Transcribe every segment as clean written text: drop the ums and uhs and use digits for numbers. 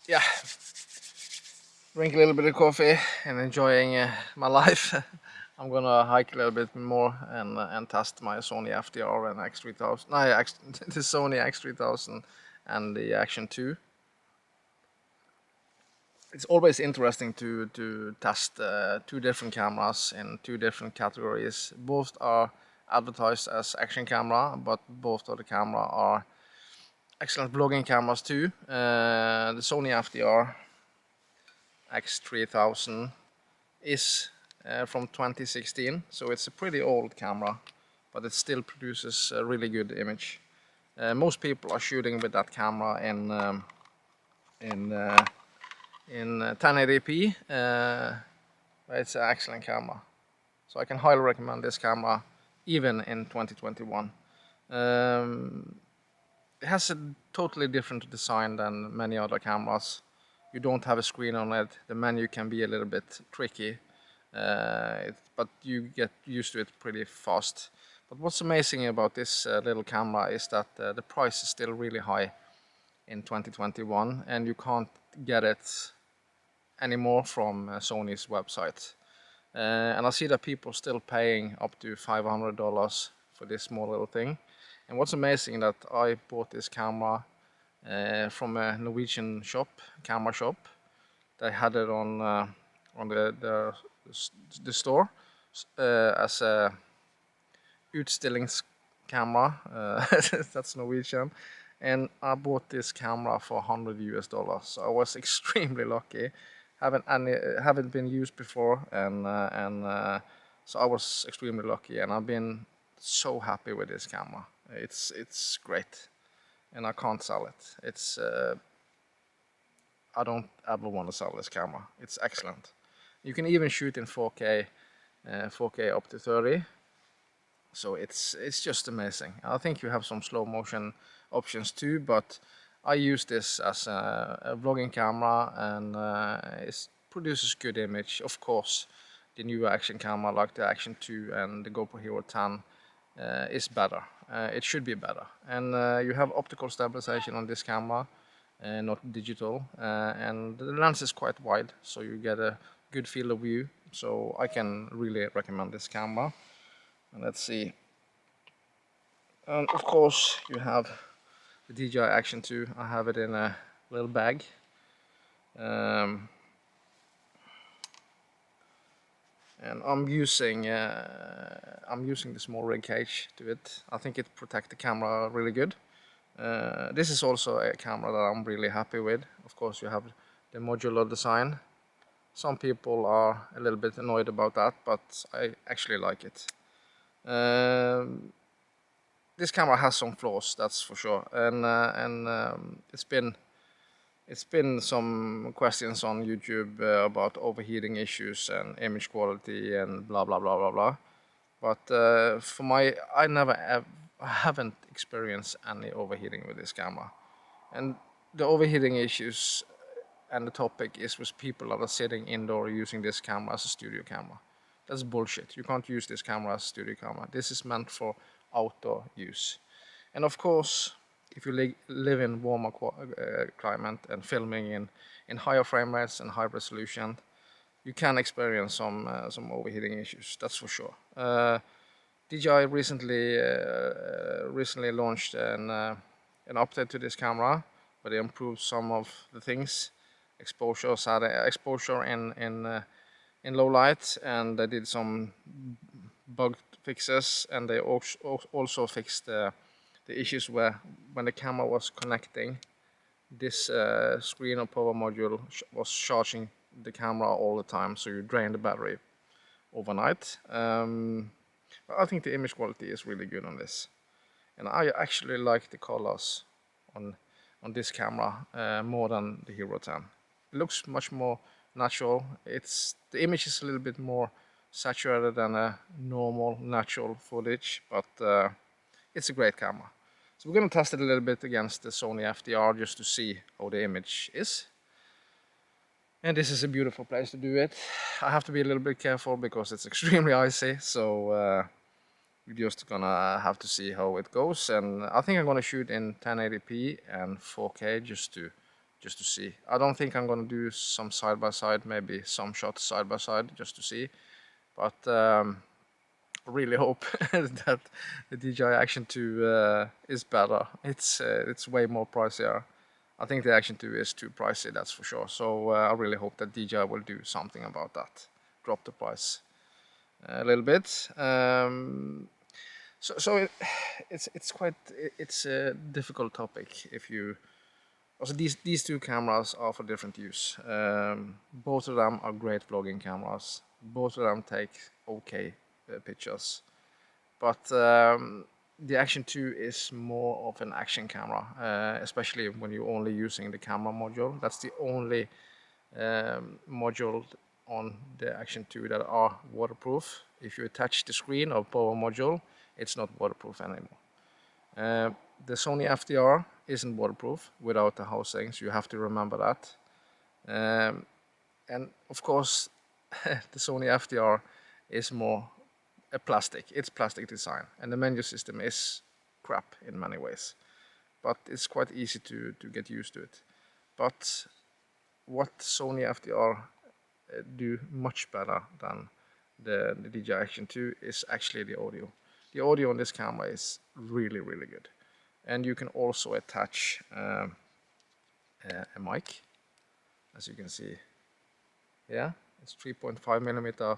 yeah, drink a little bit of coffee and enjoying my life. I'm gonna hike a little bit more and test my Sony Fdr and X3000. No, the Sony X3000 and the Action 2. It's always interesting to test two different cameras in two different categories. Both are advertised as action camera, but both of the camera are excellent vlogging cameras too. The Sony Fdr X3000 is from 2016, so it's a pretty old camera, but it still produces a really good image. Most people are shooting with that camera in 1080p. It's an excellent camera, so I can highly recommend this camera even in 2021. It has a totally different design than many other cameras. You don't have a screen on it. The menu can be a little bit tricky, but you get used to it pretty fast. But what's amazing about this little camera is that the price is still really high in 2021, and you can't get it anymore from Sony's website. And I see that people are still paying up to $500 for this small little thing. And what's amazing that I bought this camera from a Norwegian shop, camera shop. They had it on the store as a utstillingskamera. That's Norwegian. And I bought this camera for $100. So I was extremely lucky. Haven't been used before, and so I was extremely lucky, and I've been so happy with this camera. It's great, and I can't sell it. I don't ever want to sell this camera. It's excellent. You can even shoot in 4K, 4K up to 30. So it's just amazing. I think you have some slow motion options too, but I use this as a vlogging camera, and it produces good image. Of course, the new action camera like the Action 2 and the GoPro Hero 10 is better. It should be better. And you have optical stabilization on this camera, not digital, and the lens is quite wide, so you get a good field of view. So I can really recommend this camera. And let's see. And of course, you have the Dji Action 2. I have it in a little bag. And I'm using the small rig cage to it. I think it protects the camera really good. This is also a camera that I'm really happy with. Of course, you have the modular design. Some people are a little bit annoyed about that, but I actually like it. This camera has some flaws, that's for sure, and it's been some questions on YouTube about overheating issues and image quality and blah blah blah blah blah. But I haven't experienced any overheating with this camera, and the overheating issues and the topic is with people that are sitting indoor using this camera as a studio camera. That's bullshit. You can't use this camera as a studio camera. This is meant for outdoor use. And of course, if you live in warmer climate and filming in higher frame rates and high resolution, you can experience some overheating issues. That's for sure. DJI recently launched an update to this camera, where they improved some of the things. Exposure in low light, and they did some bug fixes, and they also fixed the issues where when the camera was connecting, this screen or power module was charging the camera all the time, so you drain the battery overnight. But I think the image quality is really good on this, and I actually like the colors on this camera more than the Hero 10. It looks much more natural. The image is a little bit more saturated than a normal natural footage, but it's a great camera. So we're going to test it a little bit against the Sony Fdr just to see how the image is. And this is a beautiful place to do it. I have to be a little bit careful because it's extremely icy, so we're just gonna have to see how it goes. And I think I'm gonna shoot in 1080p and 4K just to just to see. I don't think I'm gonna do some side by side, maybe some shots side by side just to see, but I really hope that the DJI Action 2 is better. It's way more pricier. I think the Action 2 is too pricey, that's for sure. So I really hope that DJI will do something about that, drop the price a little bit. So it's a difficult topic. If you also these two cameras are for different use. Both of them are great vlogging cameras. Both of them take okay pictures, but the Action 2 is more of an action camera, especially when you're only using the camera module. That's the only module on the Action 2 that are waterproof. If you attach the screen or power module, it's not waterproof anymore. The Sony Fdr isn't waterproof without the housing, so you have to remember that. And of course, the Sony Fdr is more a plastic. It's plastic design, and the menu system is crap in many ways. But it's quite easy to get used to it. But what Sony Fdr do much better than the DJI Action 2 is actually the audio. The audio on this camera is really, really good. And you can also attach a mic, as you can see. Yeah, it's 3.5 millimeter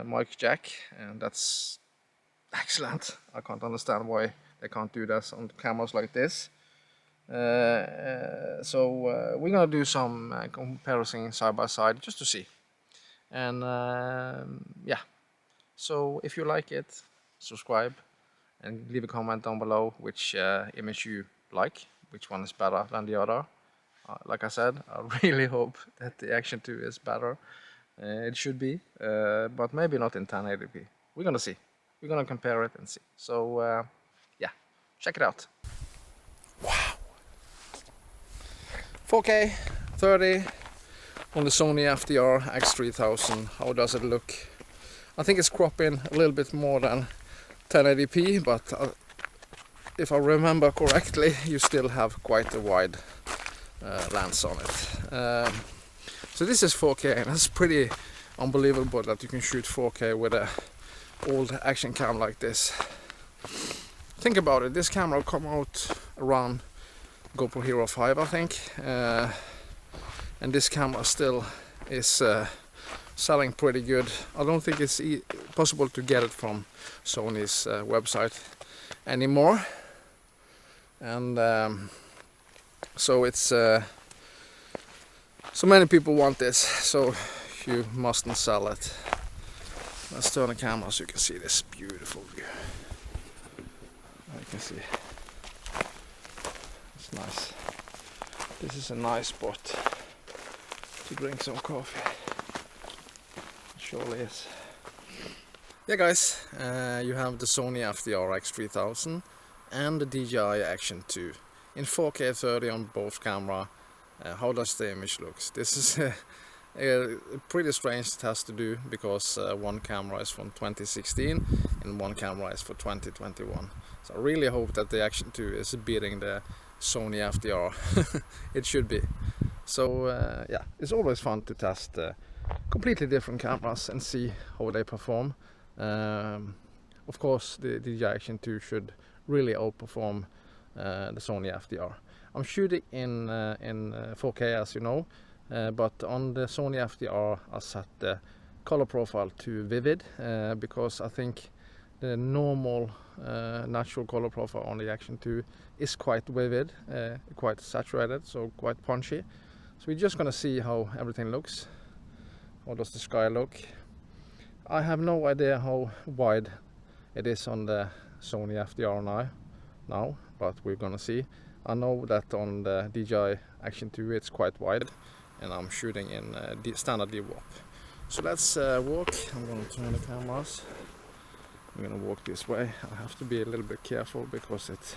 mic jack, and that's excellent. I can't understand why they can't do that on cameras like this. So we're gonna do some comparison side by side just to see. And yeah, so if you like it, subscribe and leave a comment down below which image you like, which one is better than the other. Like I said, I really hope that the Action 2 is better. It should be, but maybe not in 1080p. We're gonna see. We're gonna compare it and see. So yeah, check it out. Wow, 4K 30 on the Sony Fdr X3000. How does it look? I think it's cropping a little bit more than 1080p, but if I remember correctly, you still have quite a wide lens on it. So this is 4K, and it's pretty unbelievable that you can shoot 4K with an old action cam like this. Think about it, this camera come out around GoPro Hero 5, I think, and this camera still is selling pretty good. I don't think it's possible to get it from Sony's website anymore, and so it's so many people want this, so you mustn't sell it. Let's turn the camera so you can see this beautiful view. You can see it's nice. This is a nice spot to drink some coffee. It surely is. Yeah guys, you have the Sony Fdr X3000 and the DJI Action 2 in 4K 30 on both camera. How does the image look? This is a pretty strange test to do, because one camera is from 2016 and one camera is for 2021. So I really hope that the Action 2 is beating the Sony Fdr. It should be. So yeah, it's always fun to test completely different cameras and see how they perform. Of course, the DJI Action 2 should really outperform the Sony Fdr. I'm shooting in 4K, as you know, but on the Sony Fdr I set the color profile to vivid, because I think the normal natural color profile on the Action 2 is quite vivid, quite saturated, so quite punchy. So we're just gonna see how everything looks. How does the sky look? I have no idea how wide it is on the Sony Fdr now, but we're gonna see. I know that on the DJI Action 2 it's quite wide, and I'm shooting in standard DWAP. So let's walk. I'm gonna turn the cameras. I'm gonna walk this way. I have to be a little bit careful because it's...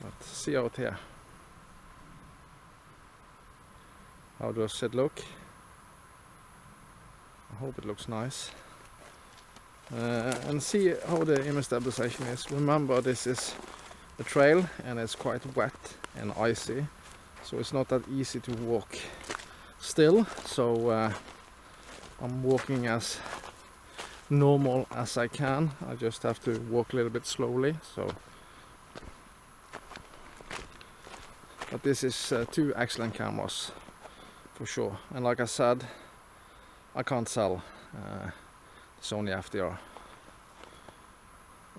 But see out here. How does it look? I hope it looks nice. And see how the image stabilization is. Remember, this is a trail and it's quite wet and icy, so it's not that easy to walk still. So I'm walking as normal as I can. I just have to walk a little bit slowly. So, but this is two excellent cameras for sure. And like I said, I can't sell Sony Fdr.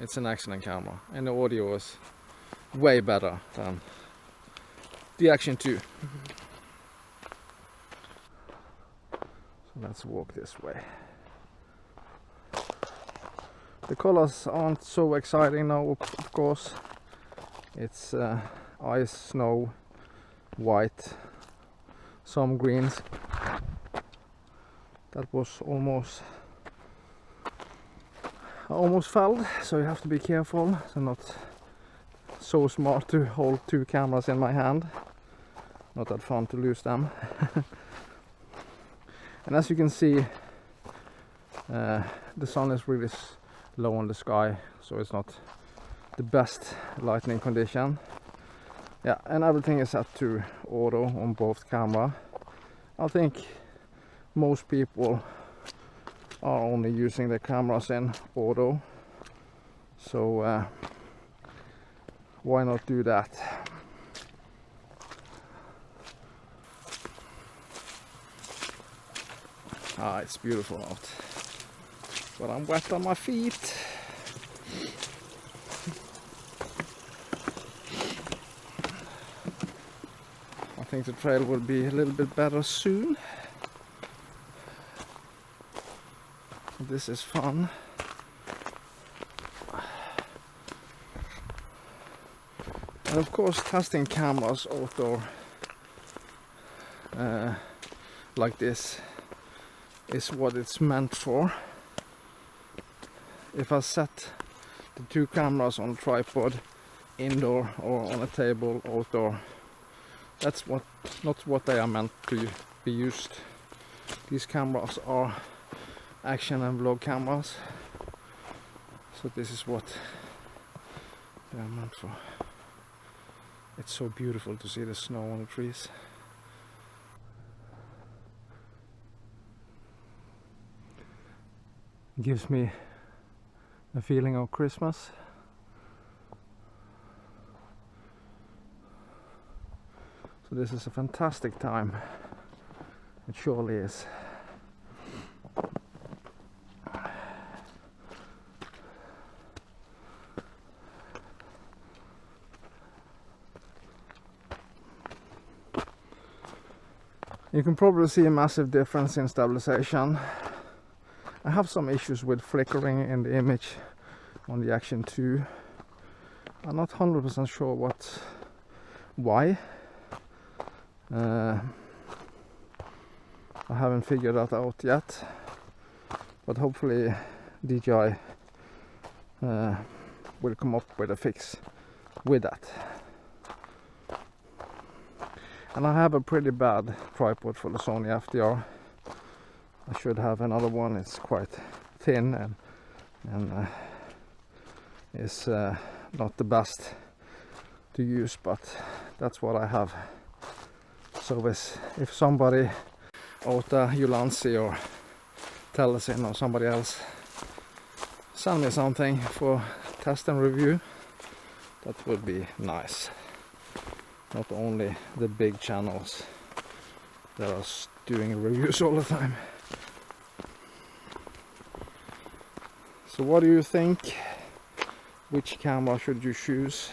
It's an excellent camera, and the audio is way better than the Action 2. So let's walk this way. The colors aren't so exciting now, of course. It's ice, snow, white, some greens. That was I almost fell, so you have to be careful. So not so smart to hold two cameras in my hand. Not that fun to lose them. And as you can see, the sun is really low in the sky, so it's not the best lighting condition. Yeah, and everything is set to auto on both camera. I think most people are only using the cameras in auto, so why not do that? Ah, it's beautiful out, but I'm wet on my feet. I think the trail will be a little bit better soon. This is fun. And of course, testing cameras outdoor like this is what it's meant for. If I set the two cameras on a tripod indoor or on a table outdoor, that's not what they are meant to be used. These cameras are action and vlog cameras, so this is what they are meant for. It's so beautiful to see the snow on the trees. It gives me a feeling of Christmas. So this is a fantastic time. It surely is. You can probably see a massive difference in stabilization. I have some issues with flickering in the image on the Action 2. I'm not 100% sure why. I haven't figured that out yet, but hopefully DJI will come up with a fix with that. And I have a pretty bad tripod for the Sony Fdr. I should have another one. It's quite thin and is not the best to use, but that's what I have. So if somebody out there, Ulanzi or Telesin or somebody else, send me something for test and review, that would be nice. Not only the big channels that are doing reviews all the time. So what do you think? Which camera should you choose?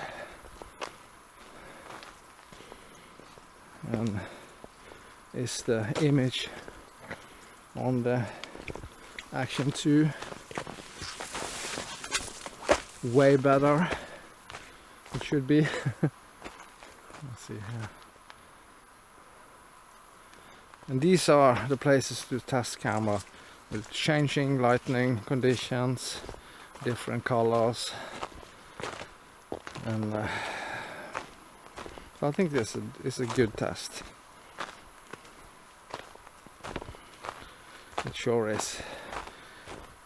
And is the image on the Action 2 way better? It should be. Let's see here. And these are the places to test camera with changing lighting conditions, different colors, and so I think this is a good test. It sure is.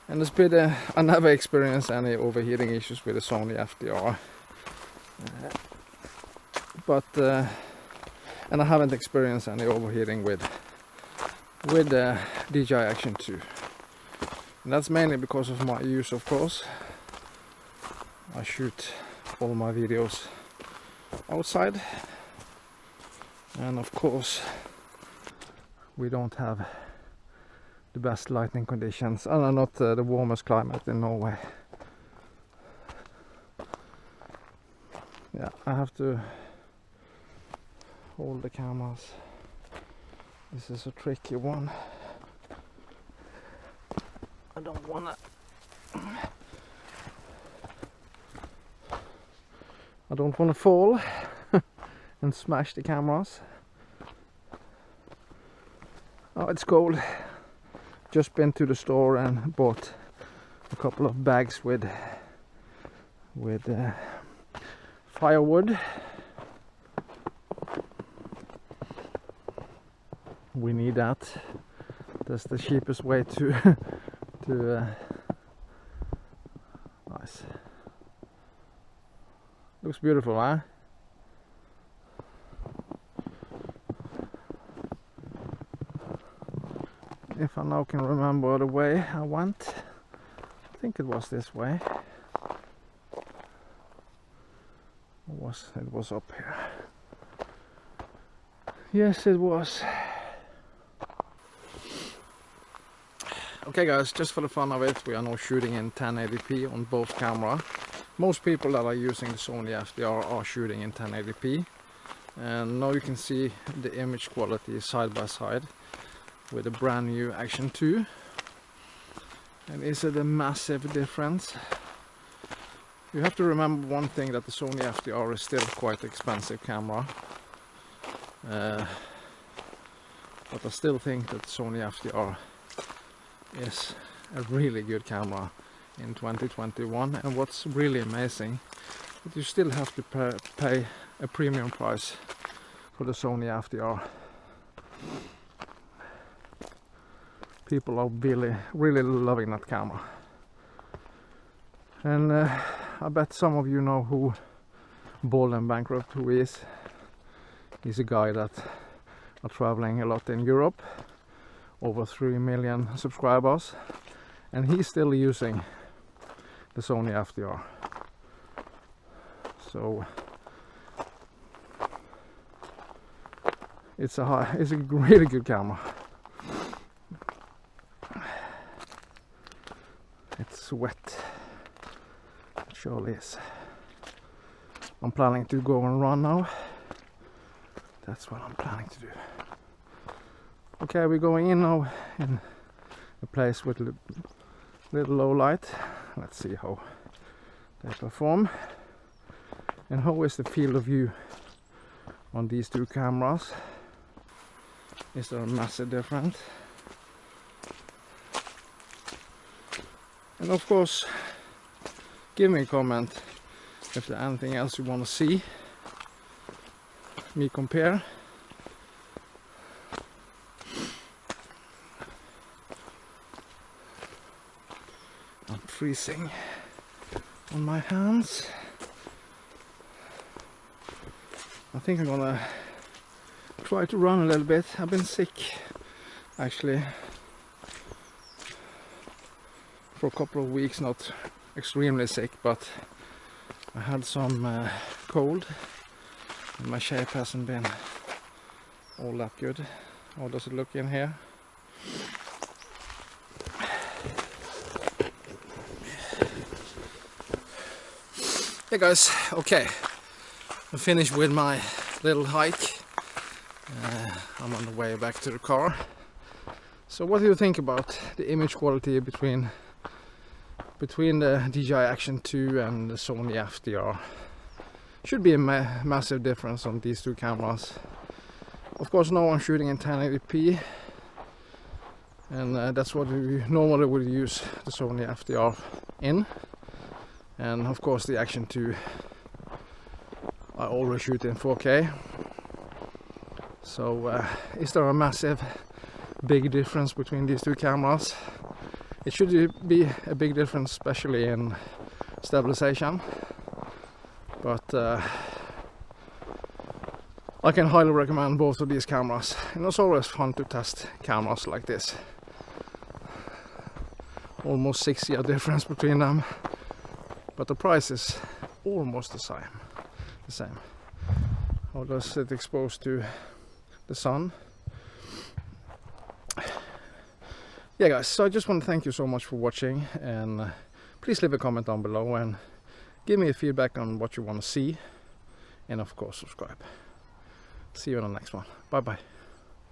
And it's been I never experienced any overheating issues with the Sony Fdr. But and I haven't experienced any overheating with the Dji Action 2. And that's mainly because of my use, of course. I shoot all my videos outside, and of course we don't have the best lighting conditions, and not the warmest climate in Norway. Yeah, I have to hold the cameras. This is a tricky one. I don't wanna fall and smash the cameras. Oh, it's cold. Just been to the store and bought a couple of bags with firewood. We need that. That's the cheapest way to nice. Looks beautiful, huh? If I now can remember the way I went, I think it was this way. It was up here. Yes, it was. Okay guys, just for the fun of it, we are now shooting in 1080p on both cameras. Most people that are using the Sony Fdr are shooting in 1080p. And now you can see the image quality side by side with a brand new Action 2. And is it a massive difference? You have to remember one thing, that the Sony Fdr is still quite expensive camera. But I still think that Sony Fdr is a really good camera in 2021. And what's really amazing, that you still have to pay a premium price for the Sony Fdr. People are really loving that camera. And I bet some of you know who Bald and Bankrupt who is. He's a guy that are traveling a lot in Europe, over 3 million subscribers, and he's still using the Sony Fdr. So it's a really good camera. It's wet. It surely is. I'm planning to go and run now. That's what I'm planning to do. Okay, we're going in now in a place with little low light. Let's see how they perform. And how is the field of view on these two cameras? Is there a massive difference? And of course, give me a comment if there's anything else you want to see me compare. I'm freezing on my hands. I think I'm gonna try to run a little bit. I've been sick actually for a couple of weeks, not extremely sick, but I had some cold and my shape hasn't been all that good. How does it look in here? Hey guys, okay, I finished with my little hike. I'm on the way back to the car. So what do you think about the image quality between the Dji Action 2 and the Sony Fdr? Should be a massive difference on these two cameras. Of course now I'm shooting in 1080p, and that's what we normally would use the Sony Fdr in. And of course the Action 2 I always shoot in 4K. So is there a massive big difference between these two cameras? It should be a big difference, especially in stabilization. But I can highly recommend both of these cameras, and it's always fun to test cameras like this. Almost 6 year difference between them, but the price is almost the same. How does it exposed to the sun? Yeah guys, so I just want to thank you so much for watching, and please leave a comment down below and give me a feedback on what you want to see, and of course subscribe. See you on the next one. Bye bye.